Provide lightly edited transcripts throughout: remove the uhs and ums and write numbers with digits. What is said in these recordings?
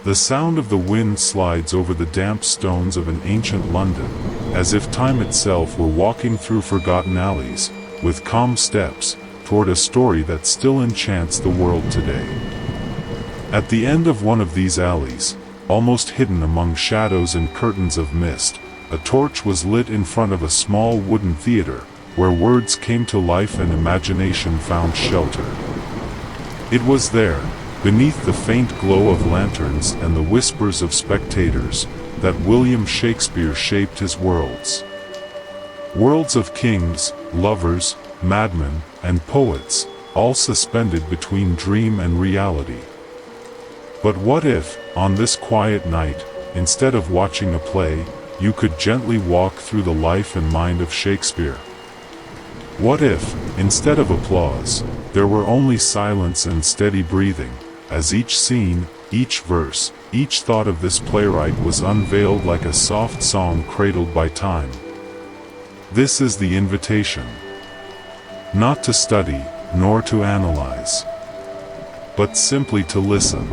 The sound of the wind slides over the damp stones of an ancient London, as if time itself were walking through forgotten alleys, with calm steps, toward a story that still enchants the world today. At the end of one of these alleys, almost hidden among shadows and curtains of mist, a torch was lit in front of a small wooden theater, where words came to life and imagination found shelter. It was there, beneath the faint glow of lanterns and the whispers of spectators, that William Shakespeare shaped his worlds. Worlds of kings, lovers, madmen, and poets, all suspended between dream and reality. But what if, on this quiet night, instead of watching a play, you could gently walk through the life and mind of Shakespeare? What if, instead of applause, there were only silence and steady breathing, as each scene, each verse, each thought of this playwright was unveiled like a soft song cradled by time? This is the invitation. Not to study, nor to analyze, but simply to listen,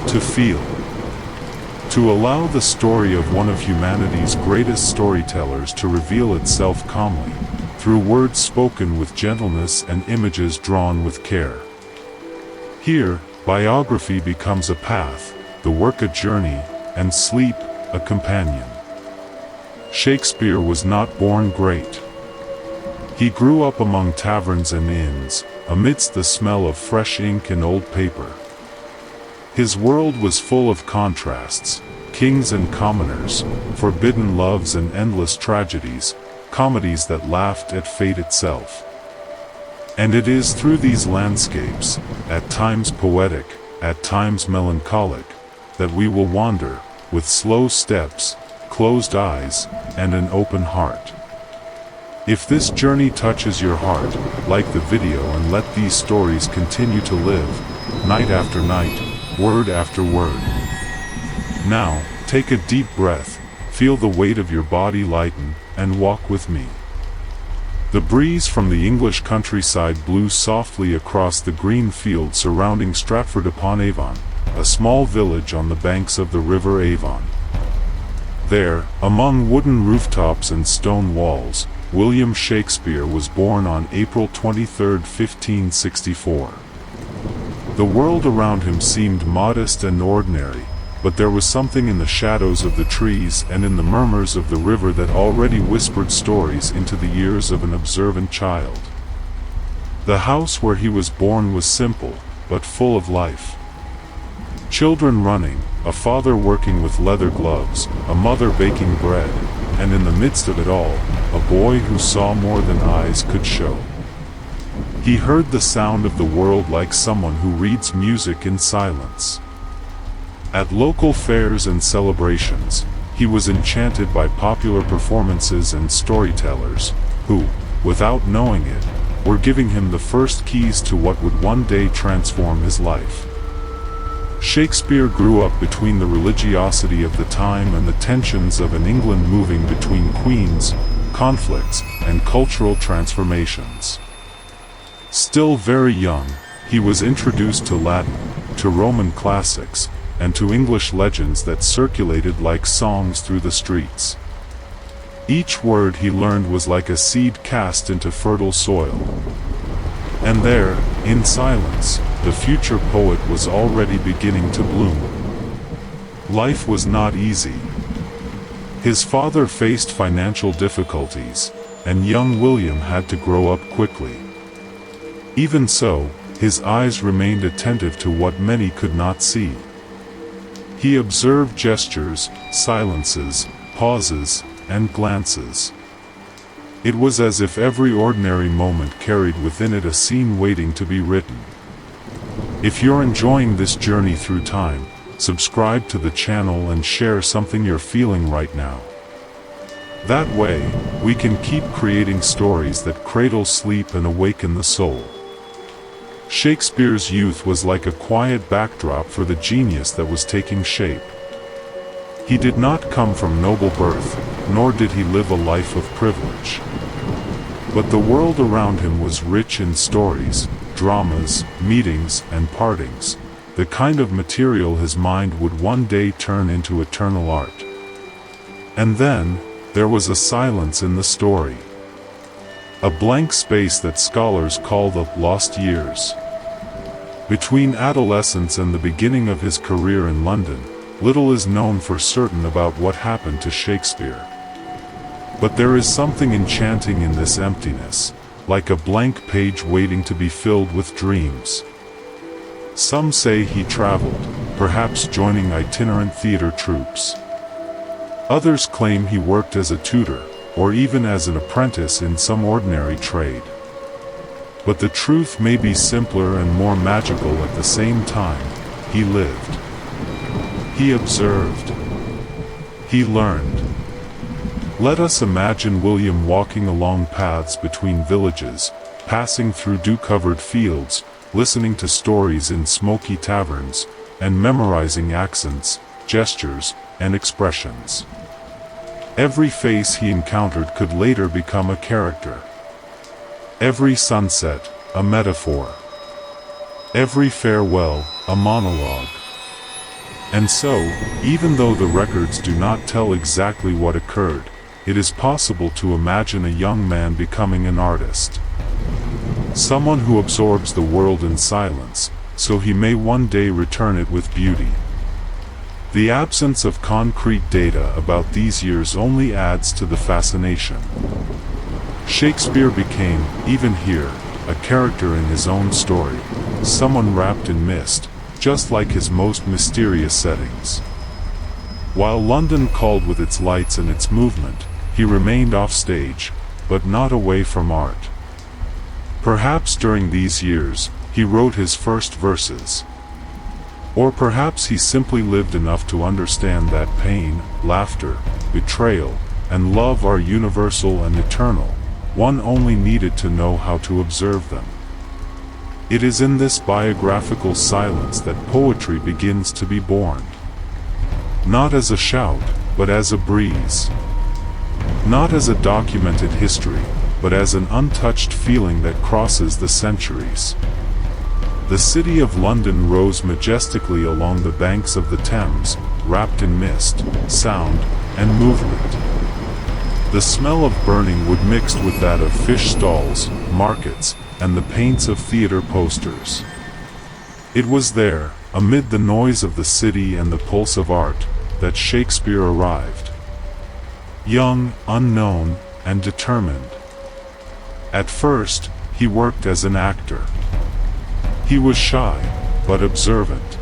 to feel, to allow the story of one of humanity's greatest storytellers to reveal itself calmly, through words spoken with gentleness and images drawn with care. Here, biography becomes a path, the work a journey, and sleep a companion. Shakespeare was not born great. He grew up among taverns and inns, amidst the smell of fresh ink and old paper. His world was full of contrasts, kings and commoners, forbidden loves and endless tragedies, comedies that laughed at fate itself. And it is through these landscapes, at times poetic, at times melancholic, that we will wander, with slow steps, closed eyes, and an open heart. If this journey touches your heart, like the video and let these stories continue to live, night after night, word after word. Now, take a deep breath, feel the weight of your body lighten, and walk with me. The breeze from the English countryside blew softly across the green field surrounding Stratford-upon-Avon, a small village on the banks of the River Avon. There, among wooden rooftops and stone walls, William Shakespeare was born on April 23, 1564. The world around him seemed modest and ordinary, but there was something in the shadows of the trees and in the murmurs of the river that already whispered stories into the ears of an observant child. The house where he was born was simple, but full of life. Children running, a father working with leather gloves, a mother baking bread, and in the midst of it all, a boy who saw more than eyes could show. He heard the sound of the world like someone who reads music in silence. At local fairs and celebrations, he was enchanted by popular performances and storytellers, who, without knowing it, were giving him the first keys to what would one day transform his life. Shakespeare grew up between the religiosity of the time and the tensions of an England moving between queens, conflicts, and cultural transformations. Still very young, he was introduced to Latin, to Roman classics, and to English legends that circulated like songs through the streets. Each word he learned was like a seed cast into fertile soil. And there, in silence, the future poet was already beginning to bloom. Life was not easy. His father faced financial difficulties, and young William had to grow up quickly. Even so, his eyes remained attentive to what many could not see. He observed gestures, silences, pauses, and glances. It was as if every ordinary moment carried within it a scene waiting to be written. If you're enjoying this journey through time, subscribe to the channel and share something you're feeling right now. That way, we can keep creating stories that cradle sleep and awaken the soul. Shakespeare's youth was like a quiet backdrop for the genius that was taking shape. He did not come from noble birth, nor did he live a life of privilege. But the world around him was rich in stories, dramas, meetings, and partings, the kind of material his mind would one day turn into eternal art. And then, there was a silence in the story. A blank space that scholars call the lost years. Between adolescence and the beginning of his career in London, little is known for certain about what happened to Shakespeare. But there is something enchanting in this emptiness, like a blank page waiting to be filled with dreams. Some say he traveled, perhaps joining itinerant theater troupes. Others claim he worked as a tutor, or even as an apprentice in some ordinary trade. But the truth may be simpler and more magical at the same time. He lived. He observed. He learned. Let us imagine William walking along paths between villages, passing through dew-covered fields, listening to stories in smoky taverns, and memorizing accents, gestures, and expressions. Every face he encountered could later become a character. Every sunset, a metaphor. Every farewell, a monologue. And so, even though the records do not tell exactly what occurred, it is possible to imagine a young man becoming an artist. Someone who absorbs the world in silence, so he may one day return it with beauty. The absence of concrete data about these years only adds to the fascination. Shakespeare became, even here, a character in his own story, someone wrapped in mist, just like his most mysterious settings. While London called with its lights and its movement, he remained offstage, but not away from art. Perhaps during these years, he wrote his first verses. Or perhaps he simply lived enough to understand that pain, laughter, betrayal, and love are universal and eternal. One only needed to know how to observe them. It is in this biographical silence that poetry begins to be born. Not as a shout, but as a breeze. Not as a documented history, but as an untouched feeling that crosses the centuries. The city of London rose majestically along the banks of the Thames, wrapped in mist, sound, and movement. The smell of burning wood mixed with that of fish stalls, markets, and the paints of theater posters. It was there, amid the noise of the city and the pulse of art, that Shakespeare arrived. Young, unknown, and determined. At first, he worked as an actor. He was shy, but observant.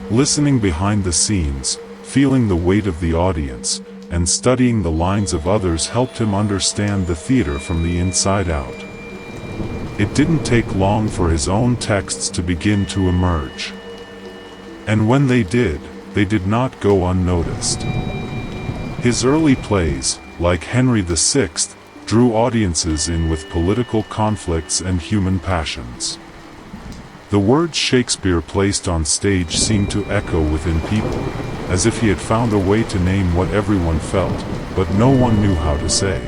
Listening behind the scenes, feeling the weight of the audience, and studying the lines of others helped him understand the theater from the inside out. It didn't take long for his own texts to begin to emerge. And when they did not go unnoticed. His early plays, like Henry VI, drew audiences in with political conflicts and human passions. The words Shakespeare placed on stage seemed to echo within people, as if he had found a way to name what everyone felt, but no one knew how to say.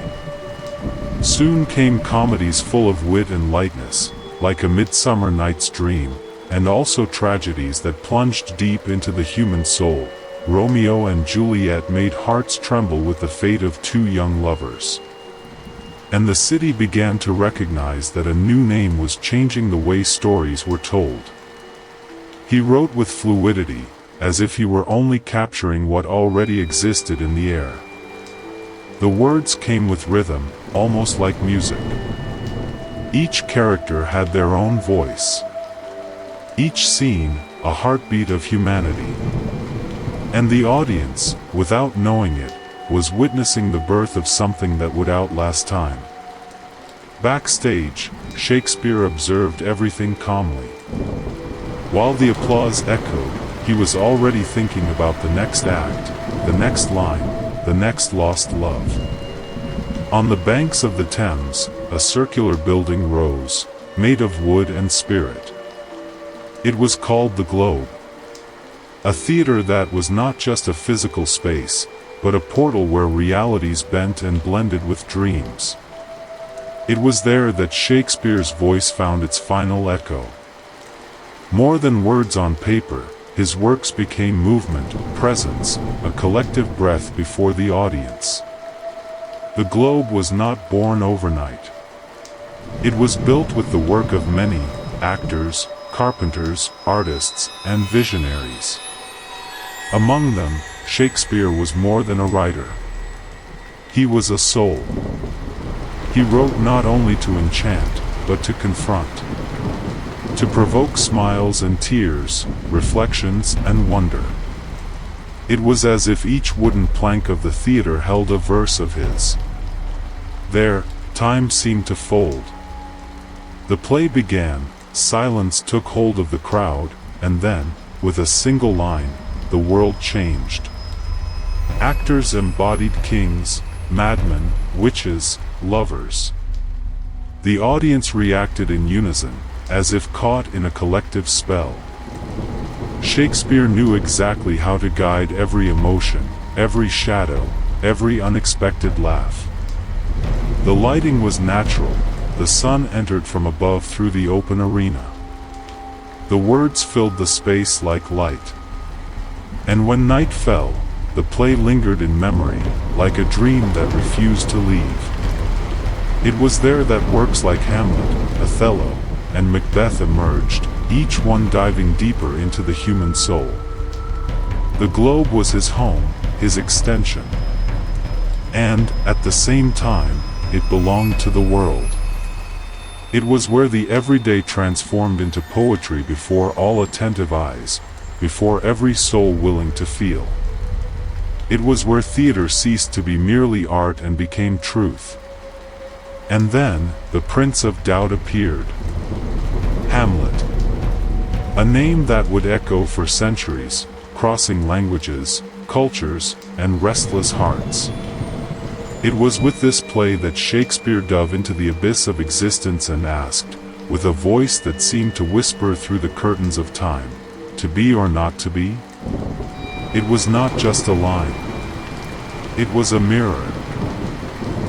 Soon came comedies full of wit and lightness, like A Midsummer Night's Dream, and also tragedies that plunged deep into the human soul. Romeo and Juliet made hearts tremble with the fate of two young lovers. And the city began to recognize that a new name was changing the way stories were told. He wrote with fluidity, as if he were only capturing what already existed in the air. The words came with rhythm, almost like music. Each character had their own voice. Each scene, a heartbeat of humanity. And the audience, without knowing it, was witnessing the birth of something that would outlast time. Backstage, Shakespeare observed everything calmly. While the applause echoed, he was already thinking about the next act, the next line, the next lost love. On the banks of the Thames, a circular building rose, made of wood and spirit. It was called the Globe. A theater that was not just a physical space, but a portal where realities bent and blended with dreams. It was there that Shakespeare's voice found its final echo. More than words on paper, his works became movement, presence, a collective breath before the audience. The globe was not born overnight. It was built with the work of many actors, carpenters, artists, and visionaries. Among them, Shakespeare was more than a writer. He was a soul. He wrote not only to enchant, but to confront. To provoke smiles and tears, reflections and wonder. It was as if each wooden plank of the theater held a verse of his. There, time seemed to fold. The play began, silence took hold of the crowd, and then, with a single line, the world changed. Actors embodied kings, madmen, witches, lovers. The audience reacted in unison, as if caught in a collective spell. Shakespeare knew exactly how to guide every emotion, every shadow, every unexpected laugh. The lighting was natural, the sun entered from above through the open arena. The words filled the space like light. And when night fell, the play lingered in memory, like a dream that refused to leave. It was there that works like Hamlet, Othello, and Macbeth emerged, each one diving deeper into the human soul. The globe was his home, his extension. And, at the same time, it belonged to the world. It was where the everyday transformed into poetry before all attentive eyes, before every soul willing to feel. It was where theater ceased to be merely art and became truth. And then, the Prince of Doubt appeared. Hamlet. A name that would echo for centuries, crossing languages, cultures, and restless hearts. It was with this play that Shakespeare dove into the abyss of existence and asked, with a voice that seemed to whisper through the curtains of time, to be or not to be? It was not just a line. It was a mirror.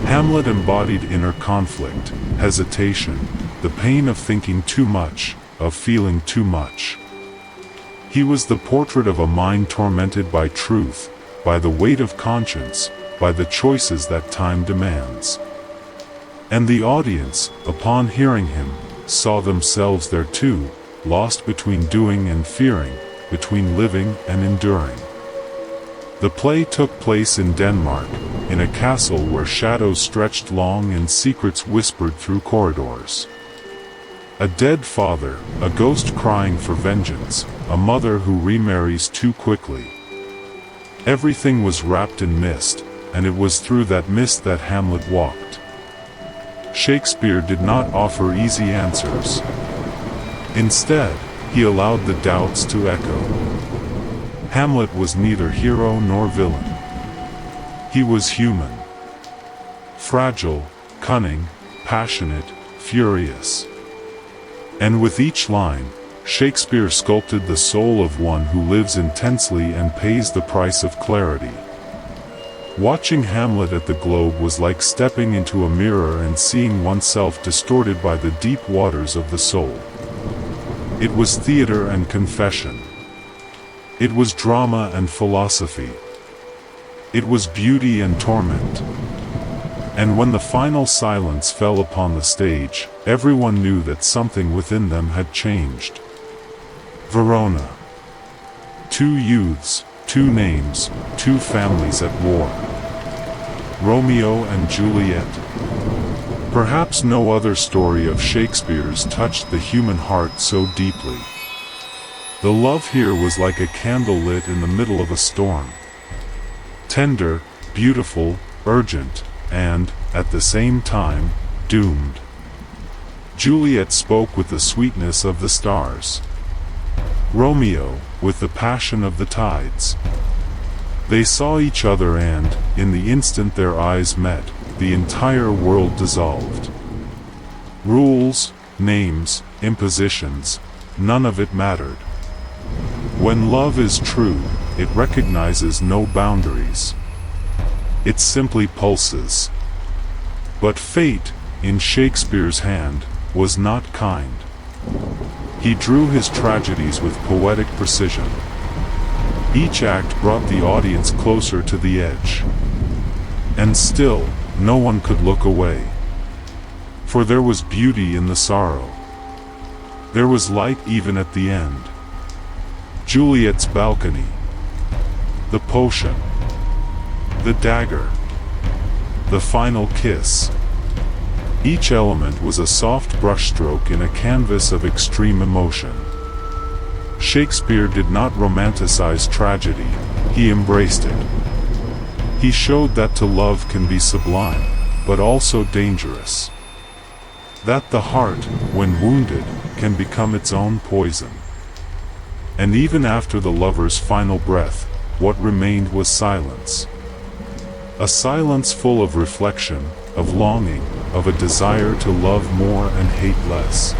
Hamlet embodied inner conflict, hesitation, the pain of thinking too much, of feeling too much. He was the portrait of a mind tormented by truth, by the weight of conscience, by the choices that time demands. And the audience, upon hearing him, saw themselves there too, lost between doing and fearing, between living and enduring. The play took place in Denmark, in a castle where shadows stretched long and secrets whispered through corridors. A dead father, a ghost crying for vengeance, a mother who remarries too quickly. Everything was wrapped in mist, and it was through that mist that Hamlet walked. Shakespeare did not offer easy answers. Instead, he allowed the doubts to echo. Hamlet was neither hero nor villain. He was human. Fragile, cunning, passionate, furious. And with each line, Shakespeare sculpted the soul of one who lives intensely and pays the price of clarity. Watching Hamlet at the Globe was like stepping into a mirror and seeing oneself distorted by the deep waters of the soul. It was theater and confession. It was drama and philosophy. It was beauty and torment. And when the final silence fell upon the stage, everyone knew that something within them had changed. Verona. Two youths, two names, two families at war. Romeo and Juliet. Perhaps no other story of Shakespeare's touched the human heart so deeply. The love here was like a candle lit in the middle of a storm. Tender, beautiful, urgent, and, at the same time, doomed. Juliet spoke with the sweetness of the stars. Romeo, with the passion of the tides. They saw each other and, in the instant their eyes met, the entire world dissolved. Rules, names, impositions, none of it mattered. When love is true, it recognizes no boundaries. It simply pulses. But fate, in Shakespeare's hand, was not kind. He drew his tragedies with poetic precision. Each act brought the audience closer to the edge. And still, no one could look away. For there was beauty in the sorrow. There was light even at the end. Juliet's balcony. The potion. The dagger. The final kiss. Each element was a soft brushstroke in a canvas of extreme emotion. Shakespeare did not romanticize tragedy, he embraced it. He showed that to love can be sublime, but also dangerous. That the heart, when wounded, can become its own poison. And even after the lover's final breath, what remained was silence. A silence full of reflection, of longing, of a desire to love more and hate less.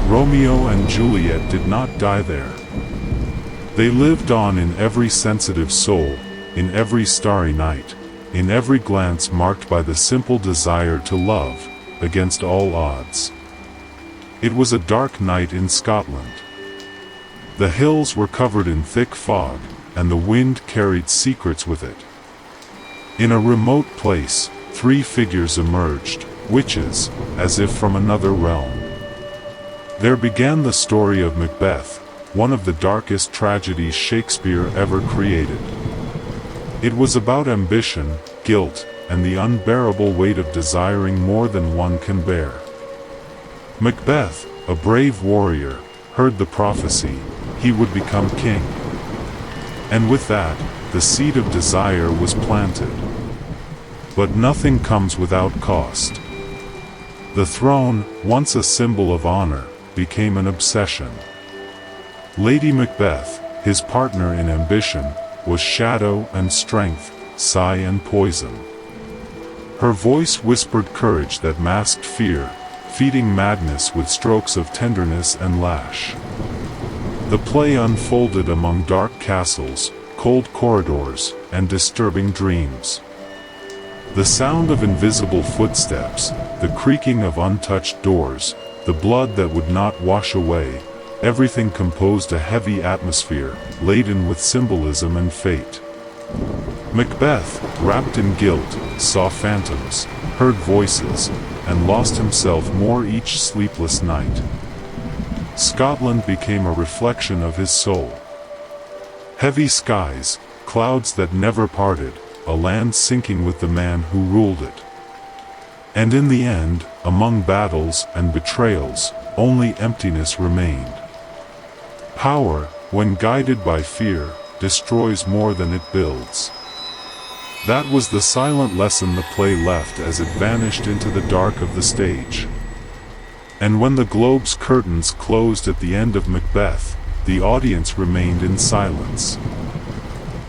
Romeo and Juliet did not die there. They lived on in every sensitive soul, in every starry night, in every glance marked by the simple desire to love, against all odds. It was a dark night in Scotland. The hills were covered in thick fog, and the wind carried secrets with it. In a remote place, 3 figures emerged, witches, as if from another realm. There began the story of Macbeth, one of the darkest tragedies Shakespeare ever created. It was about ambition, guilt, and the unbearable weight of desiring more than one can bear. Macbeth, a brave warrior, heard the prophecy, he would become king. And with that, the seed of desire was planted. But nothing comes without cost. The throne, once a symbol of honor, became an obsession. Lady Macbeth, his partner in ambition, was shadow and strength, sigh and poison. Her voice whispered courage that masked fear, feeding madness with strokes of tenderness and lash. The play unfolded among dark castles, cold corridors, and disturbing dreams. The sound of invisible footsteps, the creaking of untouched doors, the blood that would not wash away, everything composed a heavy atmosphere, laden with symbolism and fate. Macbeth, wrapped in guilt, saw phantoms, heard voices, and lost himself more each sleepless night. Scotland became a reflection of his soul. Heavy skies, clouds that never parted, a land sinking with the man who ruled it. And in the end, among battles and betrayals, only emptiness remained. Power, when guided by fear, destroys more than it builds. That was the silent lesson the play left as it vanished into the dark of the stage. And when the Globe's curtains closed at the end of Macbeth, the audience remained in silence.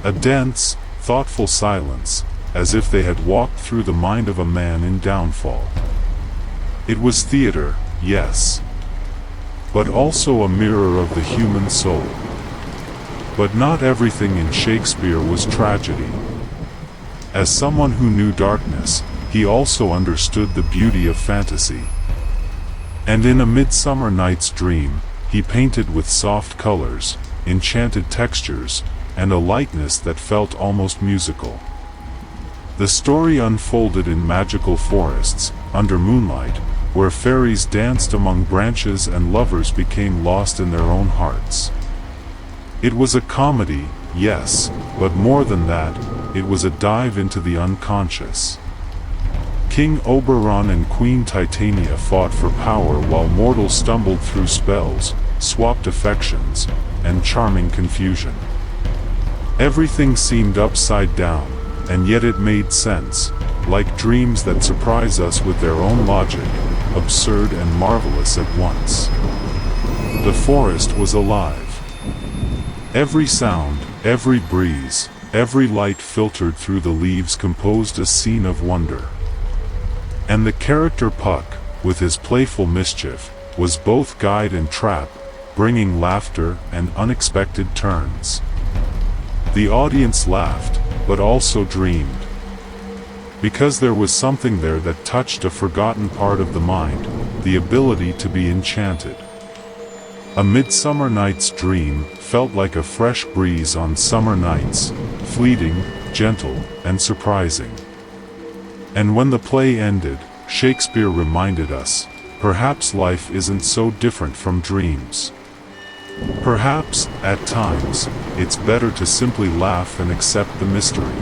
A dense, thoughtful silence, as if they had walked through the mind of a man in downfall. It was theater, yes, but also a mirror of the human soul. But not everything in Shakespeare was tragedy. As someone who knew darkness, he also understood the beauty of fantasy. And in A Midsummer Night's Dream, he painted with soft colors, enchanted textures, and a lightness that felt almost musical. The story unfolded in magical forests, under moonlight, where fairies danced among branches and lovers became lost in their own hearts. It was a comedy, yes, but more than that, it was a dive into the unconscious. King Oberon and Queen Titania fought for power while mortals stumbled through spells, swapped affections, and charming confusion. Everything seemed upside down, and yet it made sense, like dreams that surprise us with their own logic, absurd and marvelous at once. The forest was alive. Every sound, every breeze, every light filtered through the leaves composed a scene of wonder. And the character Puck, with his playful mischief, was both guide and trap, bringing laughter and unexpected turns. The audience laughed, but also dreamed. Because there was something there that touched a forgotten part of the mind, the ability to be enchanted. A midsummer night's dream felt like a fresh breeze on summer nights, fleeting, gentle, and surprising. And when the play ended, Shakespeare reminded us, perhaps life isn't so different from dreams. Perhaps, at times, it's better to simply laugh and accept the mystery.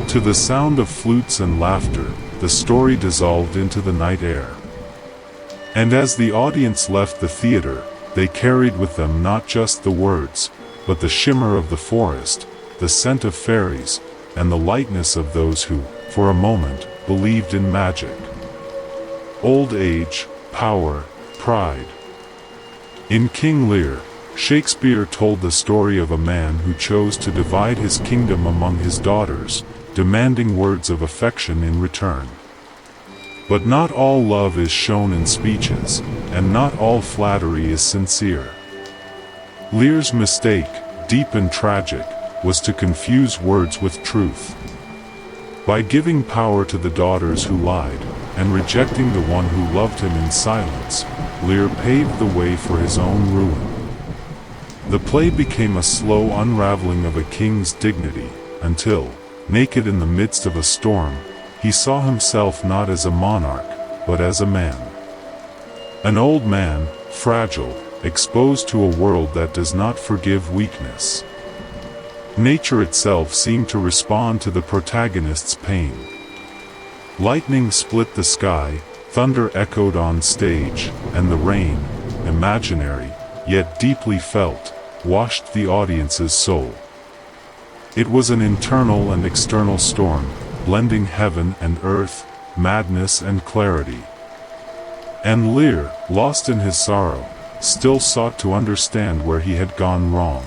To the sound of flutes and laughter, the story dissolved into the night air. And as the audience left the theater, they carried with them not just the words, but the shimmer of the forest, the scent of fairies, and the lightness of those who, for a moment, believed in magic. Old age, power, pride. In King Lear, Shakespeare told the story of a man who chose to divide his kingdom among his daughters, demanding words of affection in return. But not all love is shown in speeches, and not all flattery is sincere. Lear's mistake, deep and tragic, was to confuse words with truth. By giving power to the daughters who lied, and rejecting the one who loved him in silence, Lear paved the way for his own ruin. The play became a slow unraveling of a king's dignity, until, naked in the midst of a storm, he saw himself not as a monarch, but as a man. An old man, fragile, exposed to a world that does not forgive weakness. Nature itself seemed to respond to the protagonist's pain. Lightning split the sky, thunder echoed on stage, and the rain, imaginary, yet deeply felt, washed the audience's soul. It was an internal and external storm, blending heaven and earth, madness and clarity. And Lear, lost in his sorrow, still sought to understand where he had gone wrong.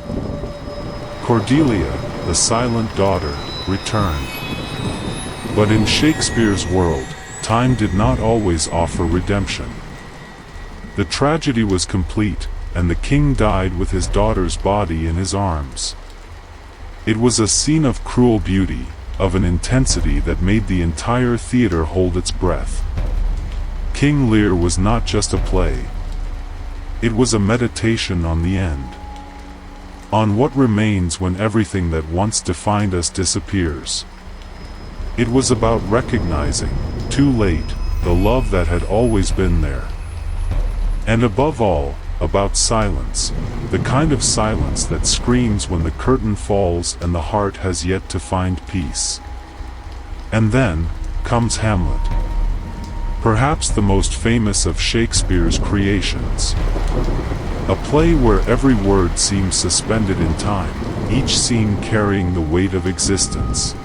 Cordelia, the silent daughter, returned. But in Shakespeare's world, time did not always offer redemption. The tragedy was complete, and the king died with his daughter's body in his arms. It was a scene of cruel beauty, of an intensity that made the entire theater hold its breath. King Lear was not just a play. It was a meditation on the end. On what remains when everything that once defined us disappears. It was about recognizing, too late, the love that had always been there. And above all, about silence, the kind of silence that screams when the curtain falls and the heart has yet to find peace. And then comes Hamlet. Perhaps the most famous of Shakespeare's creations. A play where every word seems suspended in time, each scene carrying the weight of existence.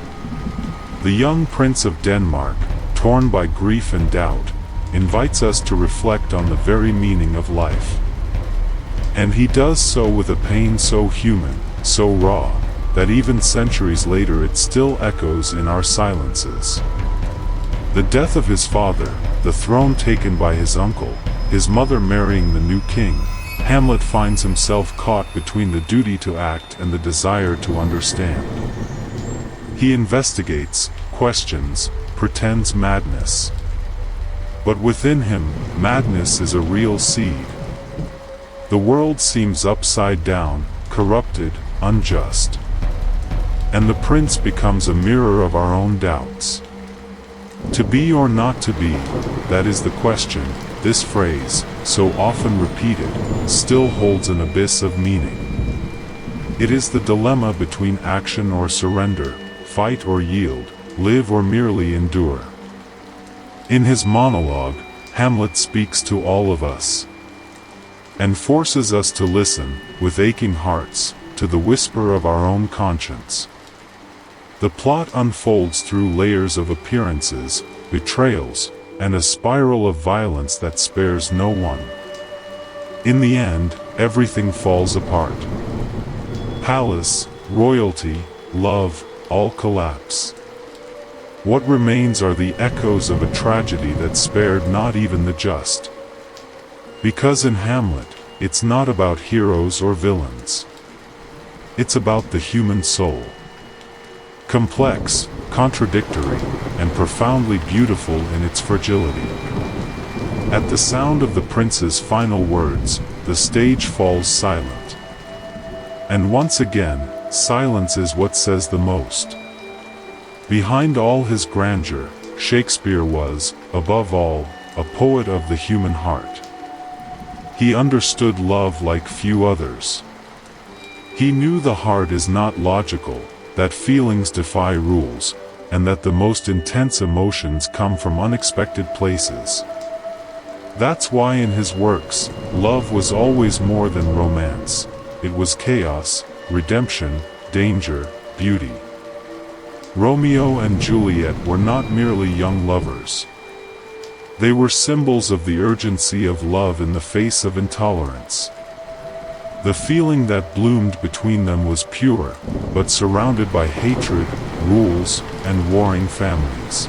The young Prince of Denmark, torn by grief and doubt, invites us to reflect on the very meaning of life. And he does so with a pain so human, so raw, that even centuries later it still echoes in our silences. The death of his father, the throne taken by his uncle, his mother marrying the new king, Hamlet finds himself caught between the duty to act and the desire to understand. He investigates, questions, pretends madness. But within him, madness is a real seed. The world seems upside down, corrupted, unjust. And the prince becomes a mirror of our own doubts. To be or not to be, that is the question. This phrase, so often repeated, still holds an abyss of meaning. It is the dilemma between action or surrender, fight or yield, live or merely endure. In his monologue, Hamlet speaks to all of us, and forces us to listen, with aching hearts, to the whisper of our own conscience. The plot unfolds through layers of appearances, betrayals, and a spiral of violence that spares no one. In the end, everything falls apart. Palace, royalty, love, all collapse. What remains are the echoes of a tragedy that spared not even the just. Because in Hamlet, it's not about heroes or villains. It's about the human soul. Complex, contradictory, and profoundly beautiful in its fragility. At the sound of the prince's final words, the stage falls silent. And once again, silence is what says the most. Behind all his grandeur, Shakespeare was, above all, a poet of the human heart. He understood love like few others. He knew the heart is not logical, that feelings defy rules, and that the most intense emotions come from unexpected places. That's why in his works, love was always more than romance. It was chaos, redemption, danger, beauty. Romeo and Juliet were not merely young lovers. They were symbols of the urgency of love in the face of intolerance. The feeling that bloomed between them was pure, but surrounded by hatred, rules, and warring families.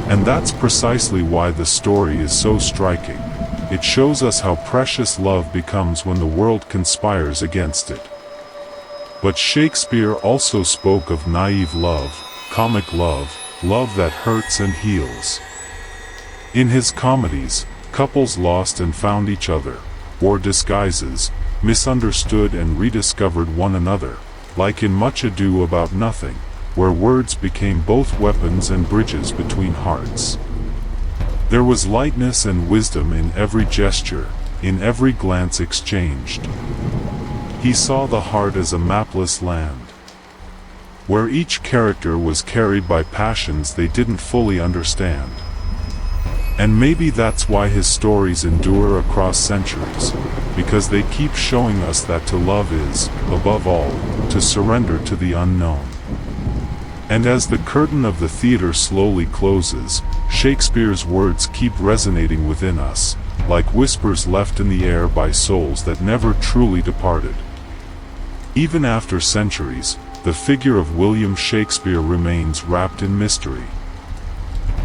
And that's precisely why the story is so striking. It shows us how precious love becomes when the world conspires against it. But Shakespeare also spoke of naive love, comic love, love that hurts and heals. In his comedies, couples lost and found each other, wore disguises, misunderstood and rediscovered one another, like in Much Ado About Nothing, where words became both weapons and bridges between hearts. There was lightness and wisdom in every gesture, in every glance exchanged. He saw the heart as a mapless land, where each character was carried by passions they didn't fully understand. And maybe that's why his stories endure across centuries, because they keep showing us that to love is, above all, to surrender to the unknown. And as the curtain of the theater slowly closes, Shakespeare's words keep resonating within us, like whispers left in the air by souls that never truly departed. Even after centuries, the figure of William Shakespeare remains wrapped in mystery.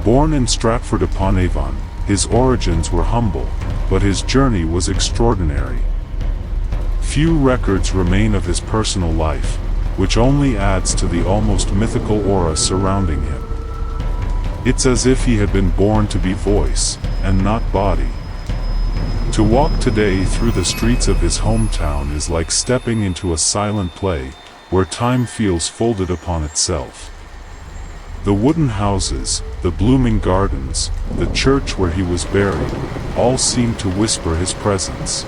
Born in Stratford-upon-Avon, his origins were humble, but his journey was extraordinary. Few records remain of his personal life, which only adds to the almost mythical aura surrounding him. It's as if he had been born to be voice, and not body. To walk today through the streets of his hometown is like stepping into a silent play, where time feels folded upon itself. The wooden houses, the blooming gardens, the church where he was buried, all seem to whisper his presence.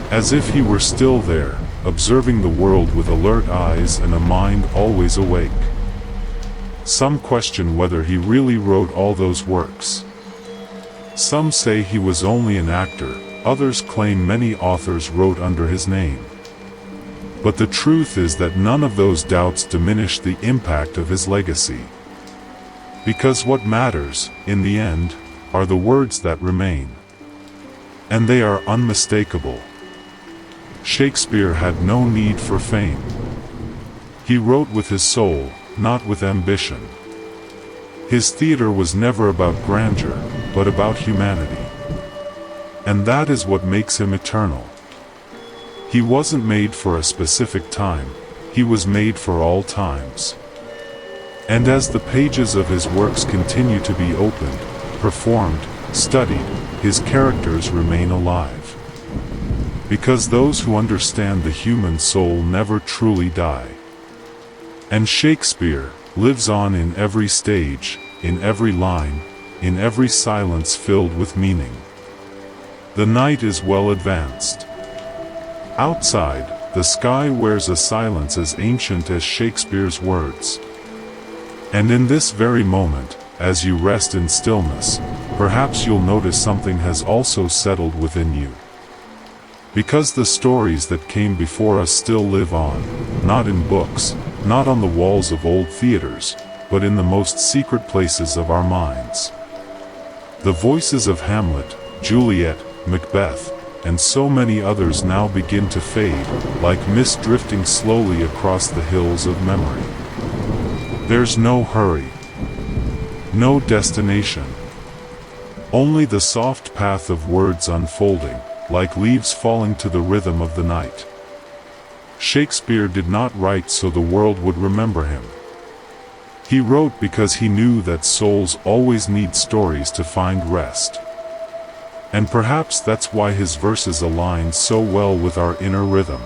As if he were still there, observing the world with alert eyes and a mind always awake. Some question whether he really wrote all those works. Some say he was only an actor, others claim many authors wrote under his name. But the truth is that none of those doubts diminish the impact of his legacy. Because what matters, in the end, are the words that remain. And they are unmistakable. Shakespeare had no need for fame. He wrote with his soul, not with ambition. His theater was never about grandeur, but about humanity. And that is what makes him eternal. He wasn't made for a specific time, he was made for all times. And as the pages of his works continue to be opened, performed, studied, his characters remain alive. Because those who understand the human soul never truly die. And Shakespeare lives on in every stage, in every line, in every silence filled with meaning. The night is well advanced. Outside, the sky wears a silence as ancient as Shakespeare's words. And in this very moment, as you rest in stillness, perhaps you'll notice something has also settled within you. Because the stories that came before us still live on, not in books, not on the walls of old theaters, but in the most secret places of our minds. The voices of Hamlet, Juliet, Macbeth, and so many others now begin to fade, like mist drifting slowly across the hills of memory. There's no hurry, no destination. Only the soft path of words unfolding, like leaves falling to the rhythm of the night. Shakespeare did not write so the world would remember him. He wrote because he knew that souls always need stories to find rest. And perhaps that's why his verses align so well with our inner rhythm.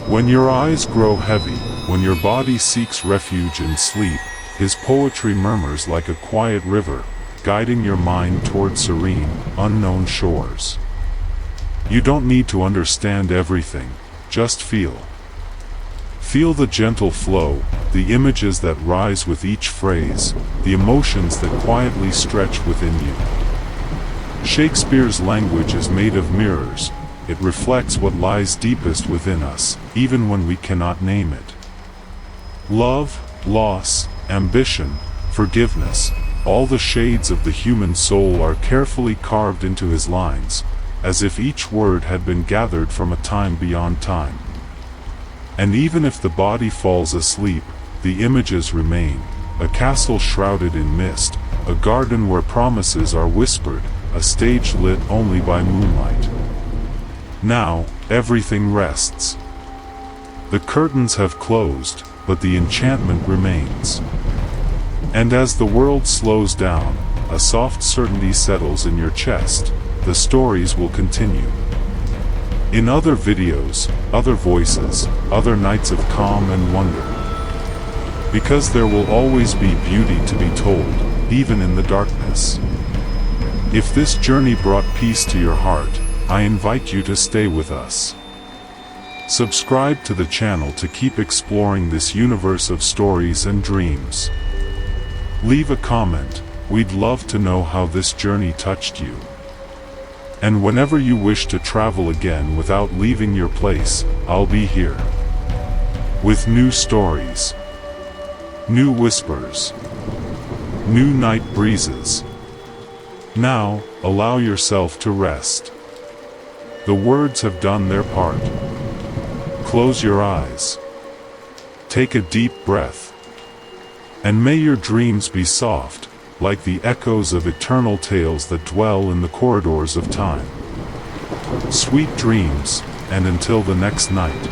When your eyes grow heavy, when your body seeks refuge in sleep, his poetry murmurs like a quiet river, guiding your mind toward serene, unknown shores. You don't need to understand everything, just feel. Feel the gentle flow, the images that rise with each phrase, the emotions that quietly stretch within you. Shakespeare's language is made of mirrors. It reflects what lies deepest within us, even when we cannot name it. Love, loss, ambition, forgiveness, all the shades of the human soul are carefully carved into his lines, as if each word had been gathered from a time beyond time. And even if the body falls asleep, the images remain, a castle shrouded in mist, a garden where promises are whispered, a stage lit only by moonlight. Now, everything rests. The curtains have closed, but the enchantment remains. And as the world slows down, a soft certainty settles in your chest. The stories will continue. In other videos, other voices, other nights of calm and wonder. Because there will always be beauty to be told, even in the darkness. If this journey brought peace to your heart, I invite you to stay with us. Subscribe to the channel to keep exploring this universe of stories and dreams. Leave a comment, we'd love to know how this journey touched you. And whenever you wish to travel again without leaving your place, I'll be here. With new stories, new whispers, new night breezes. Now, allow yourself to rest. The words have done their part. Close your eyes. Take a deep breath. And may your dreams be soft, like the echoes of eternal tales that dwell in the corridors of time. Sweet dreams, and until the next night.